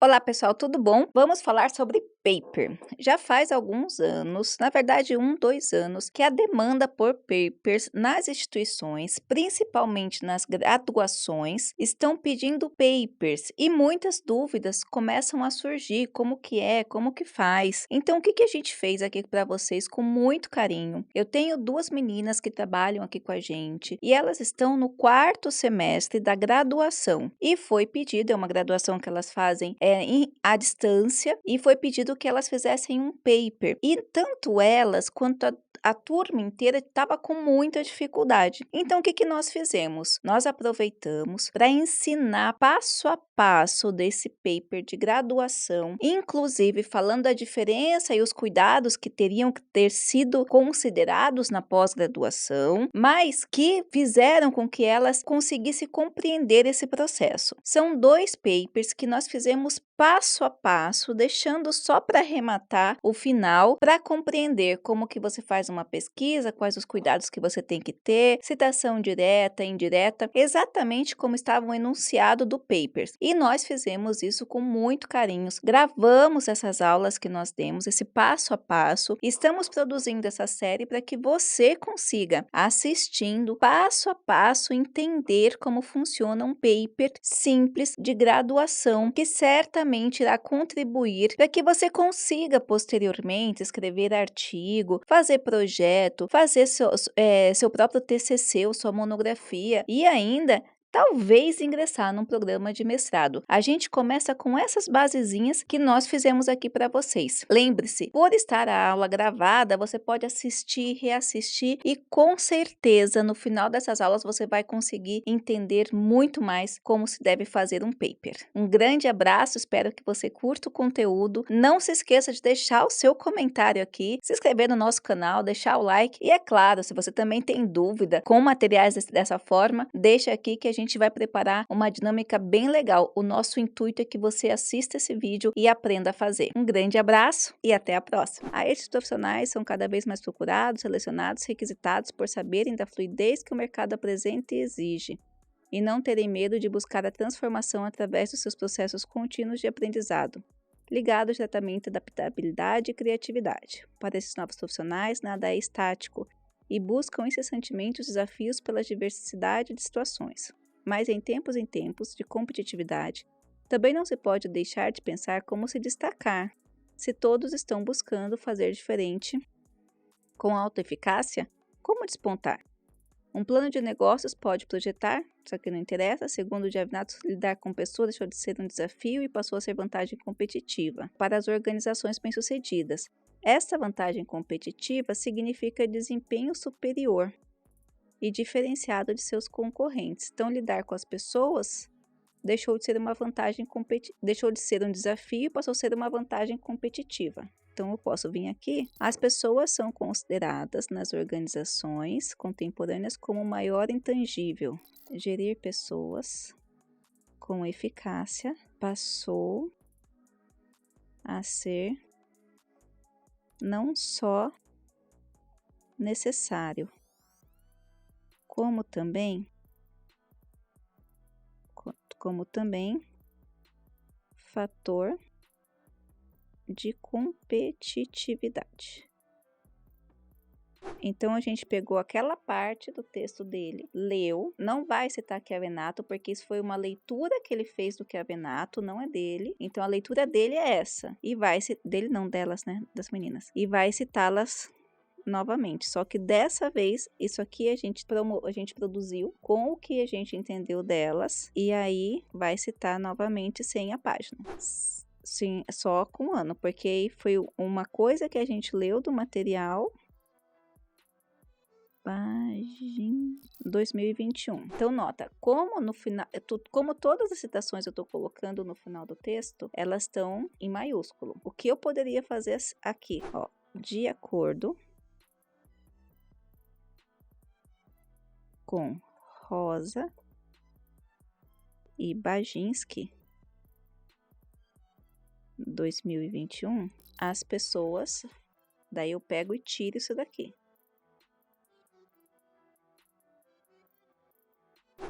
Olá pessoal, tudo bom? Vamos falar sobre paper. Já faz alguns anos, na verdade 2 anos, que a demanda por papers nas instituições, principalmente nas graduações, estão pedindo papers e muitas dúvidas começam a surgir, como que faz. Então o que a gente fez aqui para vocês com muito carinho? Eu tenho 2 meninas que trabalham aqui com a gente e elas estão no 4º semestre da graduação e foi pedido, é uma graduação que elas fazem à distância e foi pedido que elas fizessem um paper. E tanto elas quanto a turma inteira estava com muita dificuldade. Então, o que nós fizemos? Nós aproveitamos para ensinar passo a passo desse paper de graduação, inclusive falando a diferença e os cuidados que teriam que ter sido considerados na pós-graduação, mas que fizeram com que elas conseguissem compreender esse processo. São 2 papers que nós fizemos passo a passo, deixando só para arrematar o final, para compreender como que você faz uma pesquisa, quais os cuidados que você tem que ter, citação direta, indireta, exatamente como estava o enunciado do papers. E nós fizemos isso com muito carinho, gravamos essas aulas que nós demos, esse passo a passo, estamos produzindo essa série para que você consiga, assistindo passo a passo, entender como funciona um paper simples de graduação, que certamente irá contribuir para que você consiga posteriormente escrever artigo, fazer projeto, fazer seu próprio TCC ou sua monografia e ainda talvez ingressar num programa de mestrado. A gente começa com essas basezinhas que nós fizemos aqui para vocês. Lembre-se, por estar a aula gravada, você pode assistir, reassistir e com certeza no final dessas aulas você vai conseguir entender muito mais como se deve fazer um paper. Um grande abraço, espero que você curta o conteúdo. Não se esqueça de deixar o seu comentário aqui, se inscrever no nosso canal, deixar o like e é claro, se você também tem dúvida com materiais dessa forma, deixa aqui que a gente vai preparar uma dinâmica bem legal. O nosso intuito é que você assista esse vídeo e aprenda a fazer. Um grande abraço e até a próxima. Estes profissionais são cada vez mais procurados, selecionados, requisitados por saberem da fluidez que o mercado apresenta e exige, e não terem medo de buscar a transformação através dos seus processos contínuos de aprendizado, ligados diretamente à adaptabilidade e criatividade. Para esses novos profissionais, nada é estático e buscam incessantemente os desafios pela diversidade de situações. Mas em tempos de competitividade, também não se pode deixar de pensar como se destacar. Se todos estão buscando fazer diferente, com autoeficácia, como despontar? Um plano de negócios pode projetar, só que não interessa. Segundo o Giavinato, lidar com pessoas deixou de ser um desafio e passou a ser vantagem competitiva para as organizações bem-sucedidas. Essa vantagem competitiva significa desempenho superior e diferenciado de seus concorrentes. Então, lidar com as pessoas deixou de ser uma vantagem deixou de ser um desafio e passou a ser uma vantagem competitiva. Então, eu posso vir aqui. As pessoas são consideradas nas organizações contemporâneas como o maior intangível. Gerir pessoas com eficácia passou a ser não só necessário, como também fator de competitividade. Então, a gente pegou aquela parte do texto dele, leu, não vai citar Chiavenato, porque isso foi uma leitura que ele fez do Chiavenato, não é dele. Então, a leitura dele é essa. E vai dele não, delas, né, das meninas. E vai citá-las novamente, só que dessa vez isso aqui a gente produziu com o que a gente entendeu delas e aí vai citar novamente sem a página. Sim, só com o ano, porque foi uma coisa que a gente leu do material. Página 2021. Então, nota, como no final, como todas as citações eu estou colocando no final do texto, elas estão em maiúsculo. O que eu poderia fazer aqui, ó, de acordo com Rosa e Baginski, 2021, as pessoas, daí eu pego e tiro isso daqui.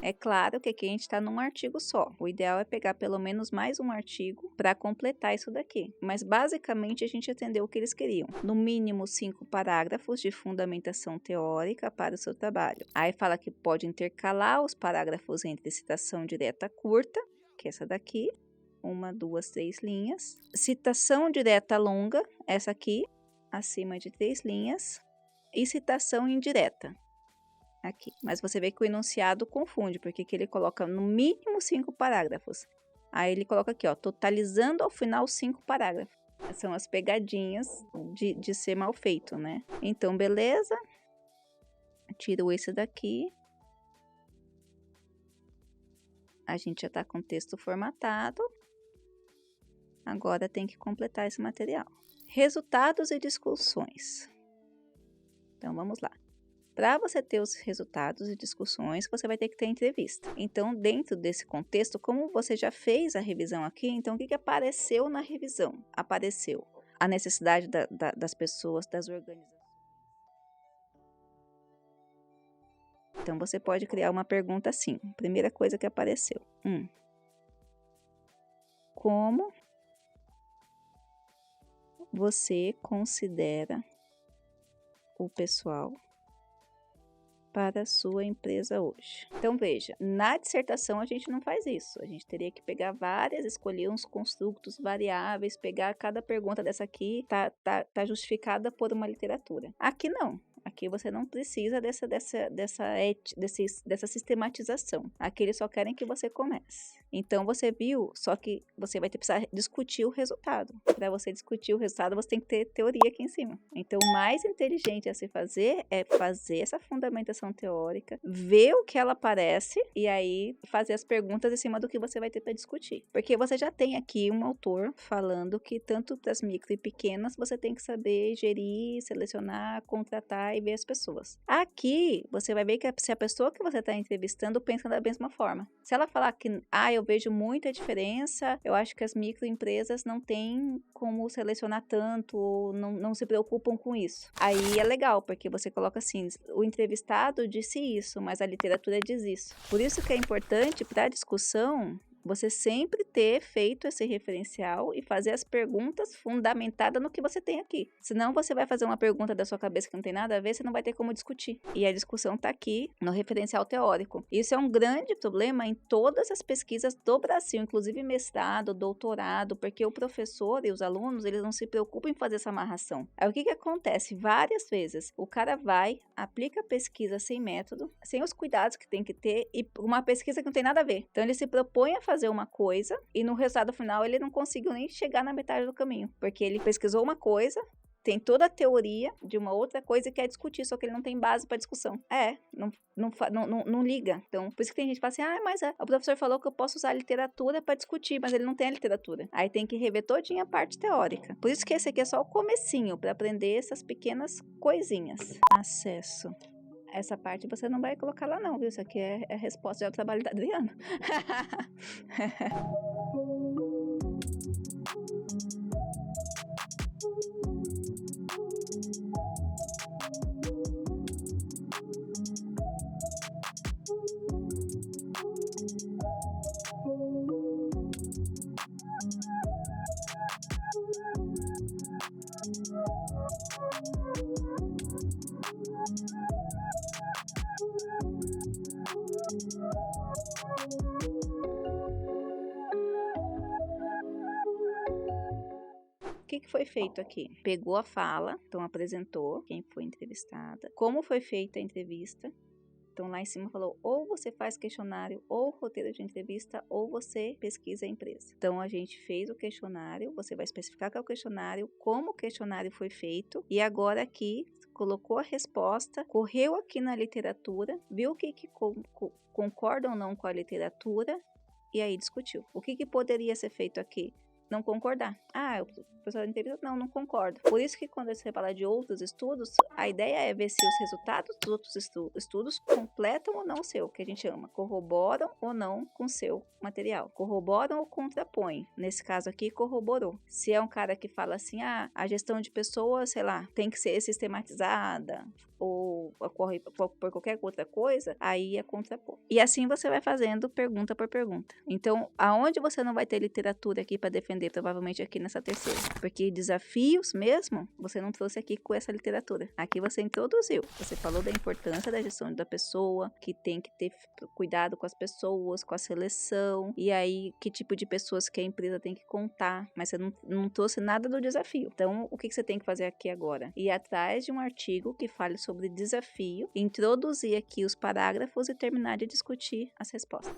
É claro que aqui a gente está num artigo só. O ideal é pegar pelo menos mais um artigo para completar isso daqui. Mas basicamente a gente entendeu o que eles queriam. No mínimo 5 parágrafos de fundamentação teórica para o seu trabalho. Aí fala que pode intercalar os parágrafos entre citação direta curta, que é essa daqui, 1, 2, 3 linhas. Citação direta longa, essa aqui, acima de 3 linhas. E citação indireta. Aqui. Mas você vê que o enunciado confunde, porque que ele coloca no mínimo 5 parágrafos. Aí ele coloca aqui, ó, totalizando ao final 5 parágrafos. São as pegadinhas de ser mal feito, né? Então, beleza. Tiro esse daqui. A gente já tá com o texto formatado. Agora tem que completar esse material. Resultados e discussões. Então, vamos lá. Para você ter os resultados e discussões, você vai ter que ter entrevista. Então, dentro desse contexto, como você já fez a revisão aqui, então o que apareceu na revisão? Apareceu a necessidade das pessoas, das organizações. Então, você pode criar uma pergunta assim. Primeira coisa que apareceu. Como você considera o pessoal para a sua empresa hoje? Então, veja, na dissertação a gente não faz isso. A gente teria que pegar várias, escolher uns construtos variáveis, pegar cada pergunta dessa aqui, tá justificada por uma literatura. Aqui não. Aqui você não precisa dessa sistematização. Aqui eles só querem que você comece. Então, você viu, só que você vai ter que precisar discutir o resultado. Para você discutir o resultado, você tem que ter teoria aqui em cima. Então, o mais inteligente a se fazer é fazer essa fundamentação teórica, ver o que ela aparece e aí fazer as perguntas em cima do que você vai ter para discutir. Porque você já tem aqui um autor falando que tanto para as micro e pequenas você tem que saber gerir, selecionar, contratar e ver as pessoas. Aqui, você vai ver que se a pessoa que você está entrevistando pensa da mesma forma. Se ela falar que, eu vejo muita diferença, eu acho que as microempresas não têm como selecionar tanto, ou não se preocupam com isso. Aí é legal, porque você coloca assim, o entrevistado disse isso, mas a literatura diz isso. Por isso que é importante para a discussão você sempre ter feito esse referencial e fazer as perguntas fundamentadas no que você tem aqui. Senão você vai fazer uma pergunta da sua cabeça que não tem nada a ver, você não vai ter como discutir. E a discussão está aqui no referencial teórico. Isso é um grande problema em todas as pesquisas do Brasil, inclusive mestrado, doutorado, porque o professor e os alunos, eles não se preocupam em fazer essa amarração. Aí o que acontece? Várias vezes, o cara vai, aplica a pesquisa sem método, sem os cuidados que tem que ter, e uma pesquisa que não tem nada a ver. Então ele se propõe a fazer uma coisa e no resultado final ele não conseguiu nem chegar na metade do caminho, porque ele pesquisou uma coisa, tem toda a teoria de uma outra coisa e quer discutir, só que ele não tem base para discussão. Não liga. Então, por isso que tem gente que fala assim, mas o professor falou que eu posso usar a literatura para discutir, mas ele não tem a literatura. Aí tem que rever todinha a parte teórica. Por isso que esse aqui é só o comecinho, para aprender essas pequenas coisinhas. Acesso. Essa parte você não vai colocar lá não, viu? Isso aqui é a resposta ao trabalho da Adriana. O que foi feito aqui? Pegou a fala, então apresentou quem foi entrevistada, como foi feita a entrevista. Então lá em cima falou, ou você faz questionário ou roteiro de entrevista, ou você pesquisa a empresa. Então a gente fez o questionário, você vai especificar qual é o questionário, como o questionário foi feito, e agora aqui colocou a resposta, correu aqui na literatura, viu o que concorda ou não com a literatura, e aí discutiu. O que poderia ser feito aqui? Não concordar. O pessoal da entrevista, não concordo. Por isso que quando você fala de outros estudos, a ideia é ver se os resultados dos outros estudos completam ou não o seu, que a gente chama, corroboram ou não com o seu material. Corroboram ou contrapõem. Nesse caso aqui, corroborou. Se é um cara que fala assim, a gestão de pessoas, sei lá, tem que ser sistematizada, ou ocorre por qualquer outra coisa, aí é contrapor. E assim você vai fazendo pergunta por pergunta. Então, aonde você não vai ter literatura aqui para defender? Provavelmente aqui nessa terceira. Porque desafios mesmo, você não trouxe aqui com essa literatura. Aqui você introduziu. Você falou da importância da gestão da pessoa, que tem que ter cuidado com as pessoas, com a seleção, e aí que tipo de pessoas que a empresa tem que contar, mas você não trouxe nada do desafio. Então, o que você tem que fazer aqui agora? Ir atrás de um artigo que fale sobre desafio, introduzir aqui os parágrafos e terminar de discutir as respostas.